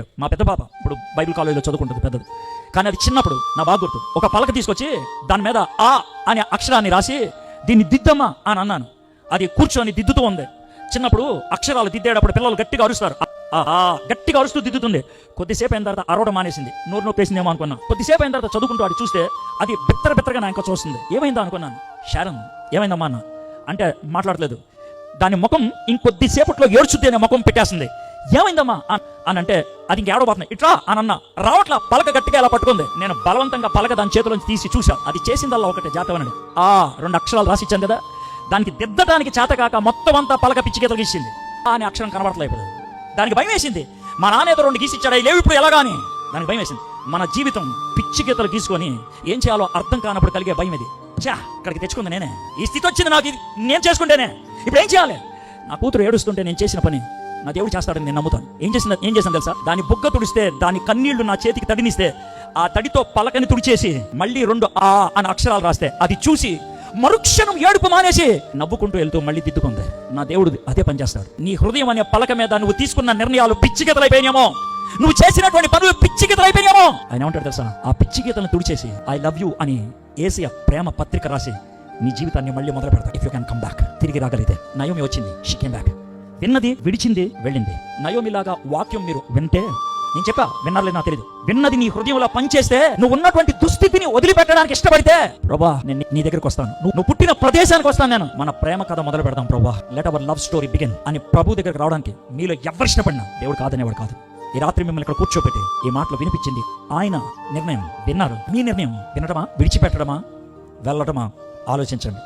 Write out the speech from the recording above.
మా పెద్ద పాప ఇప్పుడు బైబిల్ కాలేజీలో చదువుకుంటుంది పెద్దది. కానీ అది చిన్నప్పుడు నా బాగా గుర్తు. ఒక పలక తీసుకొచ్చి దాని మీద ఆ అనే అక్షరాన్ని రాసి దీన్ని దిద్దమ్మా అని అన్నాను. అది కూర్చొని దిద్దుతూ ఉంది. చిన్నప్పుడు అక్షరాలు దిద్దేటప్పుడు పిల్లలు గట్టిగా అరుస్తారు, గట్టిగా అరుస్తూ దిద్దుతుంది. కొద్దిసేపు అయిన తర్వాత అరవడం మానేసింది. నోరు నొప్పేసిందేమో అనుకున్నాను. కొద్దిసేపు అయిన తర్వాత చదువుకుంటూ అది చూస్తే అది బిత్తరగా నా ఇంకా చూస్తుంది. ఏమైందా అనుకున్నాను. షారన్ ఏమైందమ్మా అన్న అంటే మాట్లాడలేదు. దాని ముఖం ఇంకొద్దిసేపట్లో ఏడ్చుద్ది అనే ముఖం పెట్టేస్తుంది. ఏమైందమ్మా అని అంటే అది ఇంకేడబోతున్నాయి ఇట్లా అని అన్నా రావట్లా. పలక గట్టిగా ఇలా పట్టుకుంది. నేను బలవంతంగా పలక దాని చేతిలోంచి తీసి చూసా. అది చేసిందల్లా ఒకటే జాతవనండి. రెండు అక్షరాలు రాసిచ్చాను కదా, దానికి దిద్దడానికి చేతకాక మొత్తం అంతా పలక పిచ్చి గీతలు గీసింది. అనే అక్షరం కనబడట్లేదు. ఇప్పుడు దానికి భయం వేసింది. మా నాన్న ఏదో రెండు గీసిచ్చాడు, అవి లేవు ఇప్పుడు ఎలాగా అని దానికి భయం వేసింది. మన జీవితం పిచ్చి గీతలు గీసుకొని ఏం చేయాలో అర్థం కానప్పుడు కలిగే భయం ఇది. ఇక్కడికి తెచ్చుకుంది నేనే. ఈ స్థితి వచ్చింది నాకు, ఇది నేను చేసుకుంటేనే. ఇప్పుడు ఏం చేయాలి? నా కూతురు ఏడుస్తుంటే నేను చేసిన పని నా దేవుడు చేస్తాడని నేను నమ్ముతాను. ఏం చేశాను తెలుసా? దాని బుగ్గ తుడిస్తే, దాని కన్నీళ్లు నా చేతికి తడినిస్తే, ఆ తడితో పలకని తుడిచేసి మళ్ళీ రెండు ఆ అని అక్షరాలు రాస్తే అది చూసి మరుక్షణం ఏడుపు మానేసి నవ్వుకుంటూ వెళ్తూ మళ్ళీ దిద్దుకుంది. నా దేవుడు అదే పని చేస్తాడు. నీ హృదయం అనే పలక మీద నువ్వు తీసుకున్న నిర్ణయాలు పిచ్చి గీతలైపోయినామో, నువ్వు చేసినటువంటి పనులు పిచ్చి గీతలైపోయినామో, ఆయన ఏమంటాడు తెలుసా? ఆ పిచ్చి గీతలను తుడిచేసి ఐ లవ్ యూ అని యేసయ్య ప్రేమ పత్రిక రాసి నీ జీవితాన్ని మళ్ళీ మొదలు పెడతాడు. If you can come back. తిరిగి రాగలిగితే. నయోమి వచ్చింది, షీ కేమ్ బ్యాక్. విన్నది విడిచింది, వెళ్ళింది. నయోమిలాగా వాక్యం మీరు వింటే, నేను చెప్పా విన్నారులేదు నాకు తెలియదు, విన్నది నీ హృదయంలో పనిచేస్తే, నువ్వు ఉన్నటువంటి దుస్థితిని వదిలిపెట్టడానికి ఇష్టపడితే, ప్రభా నేను నీ దగ్గరికి వస్తాను, నువ్వు పుట్టిన ప్రదేశానికి వస్తాను, నేను మన ప్రేమ కథ మొదలు పెడతాం ప్రభా, let hour love story begin అని ప్రభు దగ్గరికి రావడానికి మీలో ఎవరు ఇష్టపడినా దేవుడు కాదనేవాడు కాదు. ఈ రాత్రి మిమ్మల్ని ఇక్కడ కూర్చోబెట్టి ఈ మాటలు వినిపించింది ఆయన నిర్ణయం. విన్నారు. మీ నిర్ణయం వినడమా, విడిచిపెట్టడమా, వెళ్ళడమా? ఆలోచించండి.